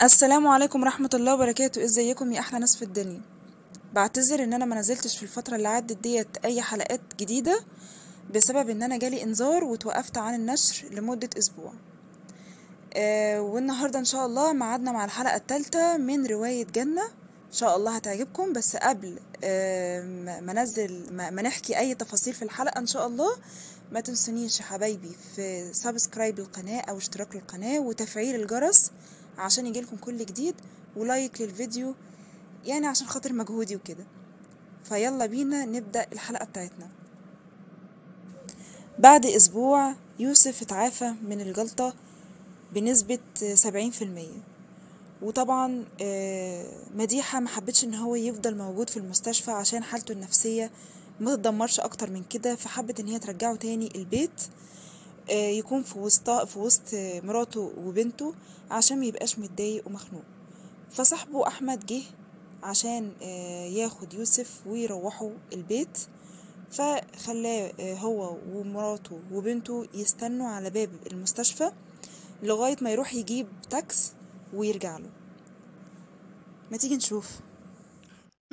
السلام عليكم ورحمة الله وبركاته. ازيكم يا احلى ناس في الدنيا؟ بعتذر ان انا ما نزلتش في الفترة اللي عدت ديت اي حلقات جديدة بسبب ان انا جالي انذار وتوقفت عن النشر لمدة اسبوع. والنهاردة ان شاء الله ميعادنا مع الحلقة الثالثة من رواية جنة. ان شاء الله هتعجبكم، بس قبل ما ننزل ما نحكي اي تفاصيل في الحلقة ان شاء الله، ما تنسونيش يا حبايبي في سبسكرايب للقناة او اشتراك للقناة وتفعيل الجرس عشان يجيلكم كل جديد، ولايك للفيديو يعني عشان خاطر مجهودي وكده. فيلا بينا نبدأ الحلقة بتاعتنا. بعد اسبوع يوسف اتعافى من الجلطة بنسبة 70%. وطبعا مديحة محبتش ان هو يفضل موجود في المستشفى عشان حالته النفسية ما تدمرش اكتر من كده، فحبت ان هي ترجعه تاني البيت، يكون في وسط مراته وبنته عشان ميبقاش متضايق ومخنوق. فصاحبه احمد جه عشان ياخد يوسف ويروحوا البيت، فخلاه هو ومراته وبنته يستنوا على باب المستشفى لغاية ما يروح يجيب تاكس ويرجع له. ما تيجي نشوف.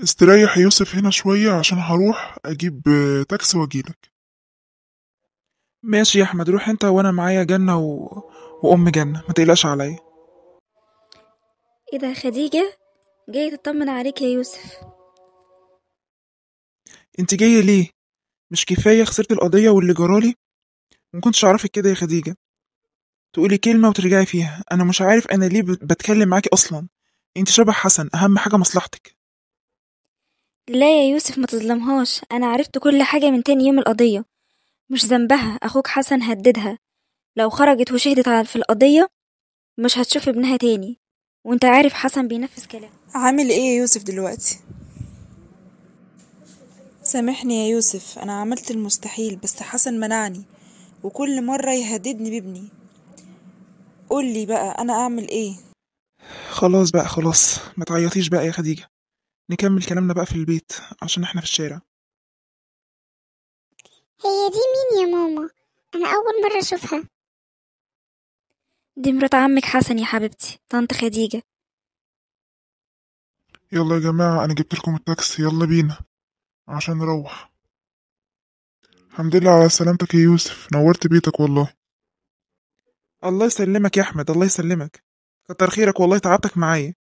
استريح يا يوسف هنا شوية عشان هروح أجيب تاكسي وأجيلك. ماشي يا احمد، روح انت وانا معايا جنة وام جنة، ما تقلقش عليا. ايه ده خديجة جاي تطمن عليك يا يوسف؟ انت جاية ليه؟ مش كفاية خسرت القضية واللي جرالي؟ مكنتش اعرفك كده يا خديجة، تقولي كلمة وترجعي فيها. انا مش عارف انا ليه بتكلم معاكي اصلا. انت شبه حسن، اهم حاجة مصلحتك. لا يا يوسف، ما تظلمهاش، انا عرفت كل حاجة من تاني يوم القضية. مش ذنبها، اخوك حسن هددها لو خرجت وشهدت في القضية مش هتشوف ابنها تاني، وانت عارف حسن بينفذ كلامه. عامل ايه يا يوسف دلوقتي؟ سامحني يا يوسف، انا عملت المستحيل بس حسن منعني وكل مرة يهددني بابني. قولي بقى انا اعمل ايه؟ خلاص بقى خلاص، ما تعيطيش بقى يا خديجة. نكمل كلامنا بقى في البيت عشان احنا في الشارع. هي دي مين يا ماما؟ أنا أول مرة أشوفها. دي مرات عمك حسن يا حبيبتي، طنط خديجة. يلا يا جماعة، أنا جبت لكم التاكسي، يلا بينا عشان نروح. الحمد لله على سلامتك يا يوسف، نورت بيتك والله. الله يسلمك يا احمد، الله يسلمك. كتر خيرك والله، تعبتك معايا.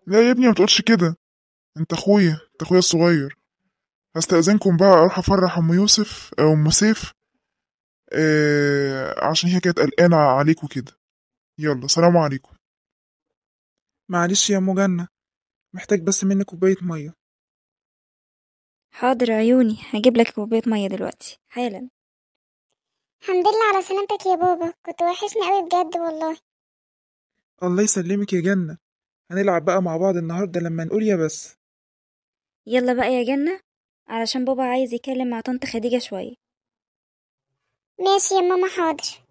لا يا ابني، ما تقولش كده. انت اخويا الصغير. هستأذنكم بقى اروح افرح ام يوسف او ام سيف، عشان هي كانت قلقانة عليكم كده. يلا سلام عليكم. معلش يا ام جنة، محتاج بس منك كوباية مية. حاضر عيوني، هجيب لك كوباية مية دلوقتي حالا. الحمد لله على سلامتك يا بابا، كنت وحشني قوي بجد والله. الله يسلمك يا جنة. هنلعب بقى مع بعض النهاردة لما نقول يا بس. يلا بقى يا جنة، علشان بابا عايز يتكلم مع طنط خديجة شوية. ماشي يا ماما، حاضر.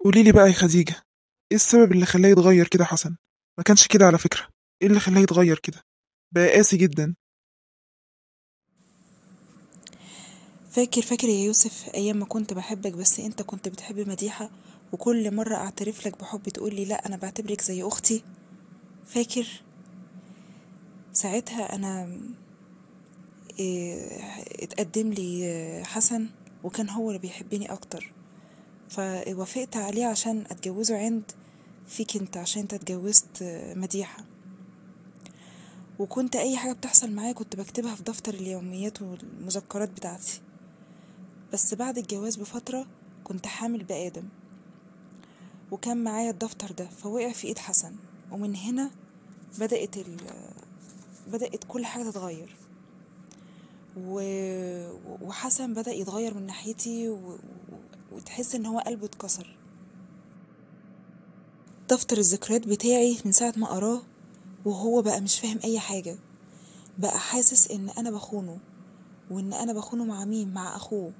قوليلي بقى يا خديجة، ايه السبب اللي خلاه يتغير كده حسن؟ ما كانش كده على فكرة. ايه اللي خلاه يتغير كده؟ بقى قاسي جدا. فاكر يا يوسف ايام ما كنت بحبك بس انت كنت بتحب مديحة، وكل مرة اعترف لك بحب تقولي لا انا بعتبرك زي اختي؟ فاكر ساعتها انا اتقدم لي حسن وكان هو اللي بيحبني اكتر، فوافقت عليه عشان اتجوزه عند فيك انت عشان انت اتجوزت مديحة. وكنت اي حاجة بتحصل معايا كنت بكتبها في دفتر اليوميات والمذكرات بتاعتي. بس بعد الجواز بفترة كنت حامل بآدم وكان معايا الدفتر ده فوقع في ايد حسن، ومن هنا بدأت بدأت كل حاجة تتغير وحسن بدأ يتغير من ناحيتي وتحس ان هو قلبه اتكسر. دفتر الذكريات بتاعي من ساعة ما قراه وهو بقى مش فاهم اي حاجة، بقى حاسس ان انا بخونه، وان انا بخونه مع مين؟ مع اخوه،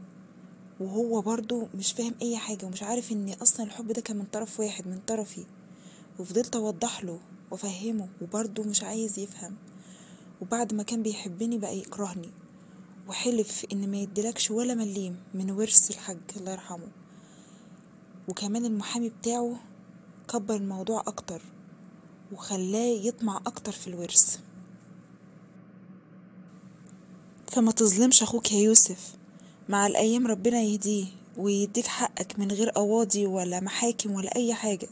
وهو برضو مش فاهم اي حاجة ومش عارف ان اصلا الحب ده كان من طرف واحد من طرفي. وفضلت اوضح له وافهمه وبرضو مش عايز يفهم. وبعد ما كان بيحبني بقى يكرهني، وحلف ان ما يديلكش ولا مليم من ورث الحاج الله يرحمه. وكمان المحامي بتاعه كبر الموضوع أكتر وخلاه يطمع أكتر في الورث. فما تظلمش أخوك يا يوسف، مع الأيام ربنا يهديه ويديك حقك من غير قواضي ولا محاكم ولا أي حاجة.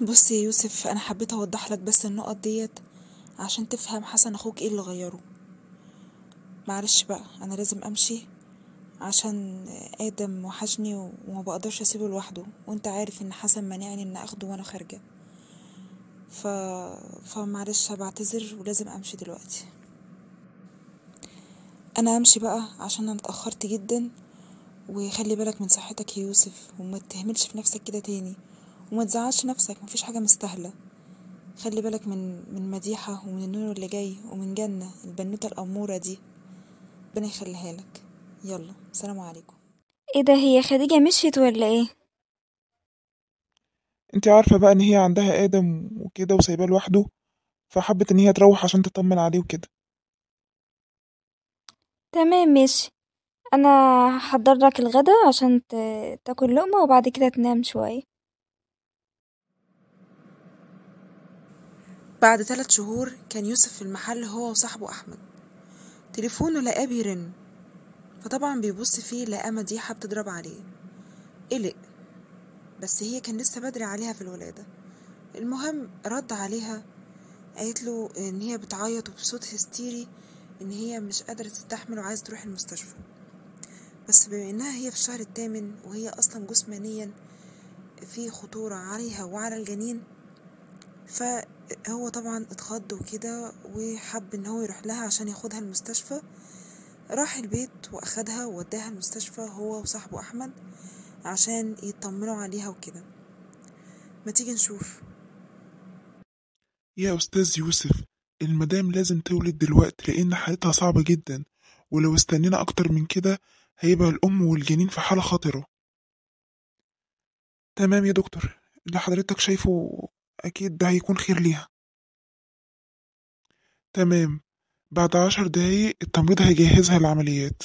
بص يا يوسف، أنا حبيت أوضح لك بس النقط ديت عشان تفهم حسن أخوك إيه اللي غيره. معلش بقى، أنا لازم أمشي عشان آدم وحشني وما بقدرش أسيبه لوحده، وأنت عارف إن حسن منعني إن أخده وأنا خارجة. فمعلش بعتذر ولازم أمشي دلوقتي. أنا أمشي بقى عشان أنا اتأخرت جدا، وخلي بالك من صحتك يا يوسف، وما تهملش في نفسك كده تاني، وما تزعلش نفسك، مفيش حاجة مستاهلة. خلي بالك من مديحة ومن النور اللي جاي ومن جنة البنوتة الأمورة دي، ربنا يخليها لك. يلا سلام عليكم. ايه ده، هي خديجة مشيت ولا ايه؟ انت عارفة بقى ان هي عندها آدم وكده وسايباه لوحده، فحبت ان هي تروح عشان تطمن عليه وكده. تمام ماشي، انا هحضر لك الغدا عشان تاكل لقمة وبعد كده تنام شوية. بعد 3 شهور كان يوسف في المحل هو وصاحبه أحمد. تليفونه لقاه بيرن، فطبعا بيبص فيه لقاه مديحة بتضرب عليه. قلق، بس هي كان لسه بدري عليها في الولادة. المهم رد عليها، قالت له ان هي بتعيط وبصوت هستيري ان هي مش قادرة تستحمل وعايزة تروح المستشفى، بس بما انها هي في الشهر الثامن وهي اصلا جسمانيا في خطورة عليها وعلى الجنين، فهو طبعا اتخض وكده وحب ان هو يروح لها عشان ياخدها المستشفى. راح البيت واخدها ووداها المستشفى هو وصاحبه احمد عشان يطمنوا عليها وكده. ما تيجي نشوف. يا أستاذ يوسف، المدام لازم تولد دلوقتي لأن حالتها صعبة جدا، ولو استنينا أكتر من كده هيبقى الأم والجنين في حالة خطرة. تمام يا دكتور، اللي حضرتك شايفه اكيد ده هيكون خير ليها. تمام، بعد 10 دقايق التمريض هيجهزها للعمليات.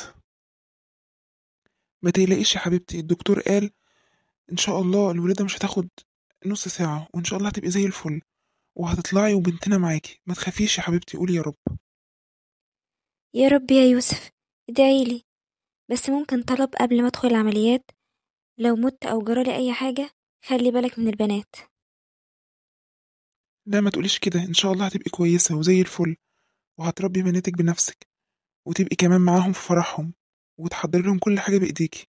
ما تقلقيش يا حبيبتي، الدكتور قال ان شاء الله الولادة مش هتاخد نص ساعة، وان شاء الله هتبقي زي الفل وهتطلعي وبنتنا معاكي. ما تخافيش يا حبيبتي، قولي يا رب. يا رب يا يوسف، ادعيلي. بس ممكن طلب قبل ما ادخل العمليات؟ لو مت او جرالي اي حاجة خلي بالك من البنات. لا ما تقوليش كده، ان شاء الله هتبقي كويسة وزي الفل، وهتربي بناتك بنفسك، وتبقي كمان معاهم في فرحهم، وتحضري لهم كل حاجة بإيديكي.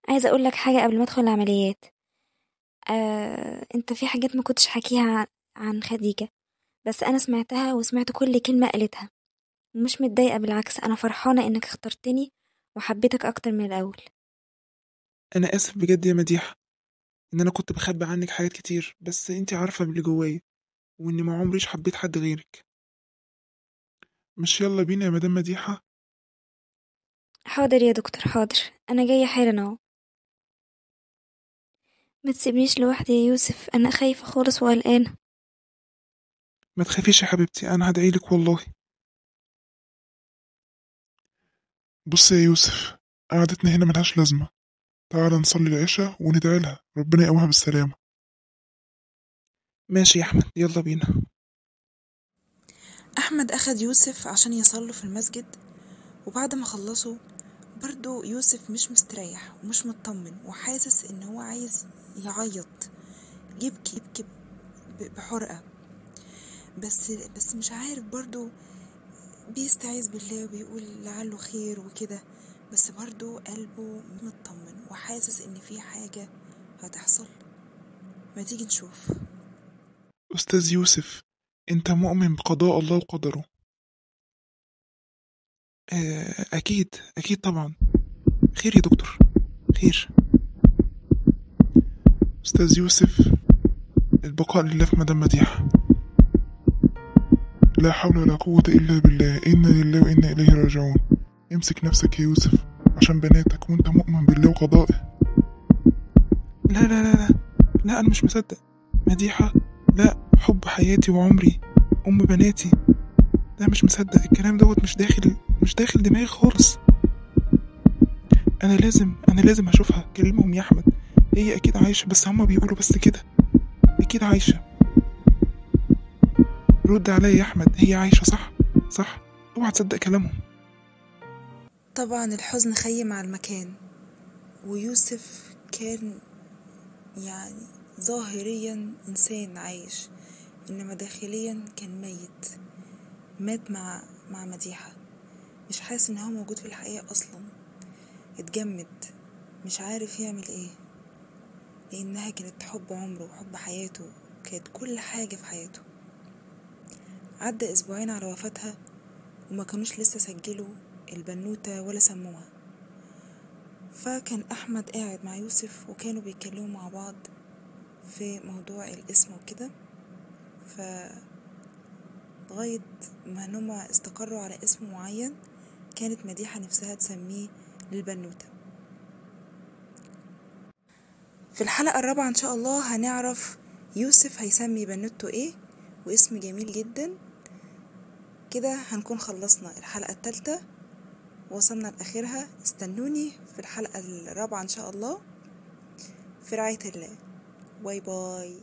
عايزة اقول لك حاجة قبل ما ادخل العمليات. انت في حاجات ما كنتش حكيها عن خديجة، بس انا سمعتها وسمعت كل كلمة قالتها، ومش متضايقة، بالعكس انا فرحانة انك اخترتني وحبيتك اكتر من الاول. انا اسف بجد يا مديحة ان انا كنت بخبي عنك حاجات كتير، بس انتي عارفة باللي جوايا، واني ما عمريش حبيت حد غيرك. مش يلا بينا يا مدام مديحة؟ حاضر يا دكتور، حاضر، انا جاية حالا اهو. ما تسيبنيش لوحدي يا يوسف، انا خايفة خالص وقلقانة. ما تخافيش يا حبيبتي، انا هدعيلك والله. بص يا يوسف، قعدتنا هنا ملهاش لازمة، تعال نصلي العشاء وندعي لها ربنا يقومها بالسلامة. ماشي يا احمد، يلا بينا. أحمد أخد يوسف عشان يصلوا في المسجد، وبعد ما خلصوا برضو يوسف مش مستريح ومش مطمن وحاسس إن هو عايز يعيط، يبكي بحرقة، بس مش عارف برضو، بيستعيذ بالله وبيقول لعله خير وكده، بس برضو قلبه مطمن وحاسس إن في حاجة هتحصل. ما تيجي نشوف. أستاذ يوسف، أنت مؤمن بقضاء الله وقدره؟ اكيد اكيد طبعا. خير يا دكتور، خير. أستاذ يوسف، البقاء لله في مدام مديحة. لا حول ولا قوة إلا بالله، إنا لله وإنا إليه راجعون. امسك نفسك يا يوسف عشان بناتك، وانت مؤمن بالله وقضائه. لا لا لا لا لا، انا مش مصدق. مديحة، لا، حب حياتي وعمري، ام بناتي. لا مش مصدق الكلام دوت، مش داخل دماغي خالص. انا لازم اشوفها. كلمهم يا احمد، هي اكيد عايشه، بس هما بيقولوا بس كده. اكيد عايشه. رد عليا يا احمد، هي عايشه صح؟ صح؟ اوعى تصدق كلامهم. طبعا الحزن خيم على المكان، ويوسف كان يعني ظاهريا إنسان عايش، إنما داخليا كان مات مع مديحة، مش حاسس إن هو موجود في الحقيقة أصلا، اتجمد، مش عارف يعمل ايه، لأنها كانت حب عمره وحب حياته، كانت كل حاجة في حياته. عدى أسبوعين على وفاتها وما كانوش لسه سجلوا البنوتة ولا سموها، فكان أحمد قاعد مع يوسف وكانوا بيتكلموا مع بعض في موضوع الاسم وكده، لغاية ما هما استقروا على اسم معين كانت مديحة نفسها تسميه للبنوتة. في الحلقة الرابعة إن شاء الله هنعرف يوسف هيسمي بنوته ايه، واسم جميل جدا. كده هنكون خلصنا الحلقة الثالثة، وصلنا لآخرها. استنوني في الحلقة الرابعة إن شاء الله، في رعاية الله. باي باي.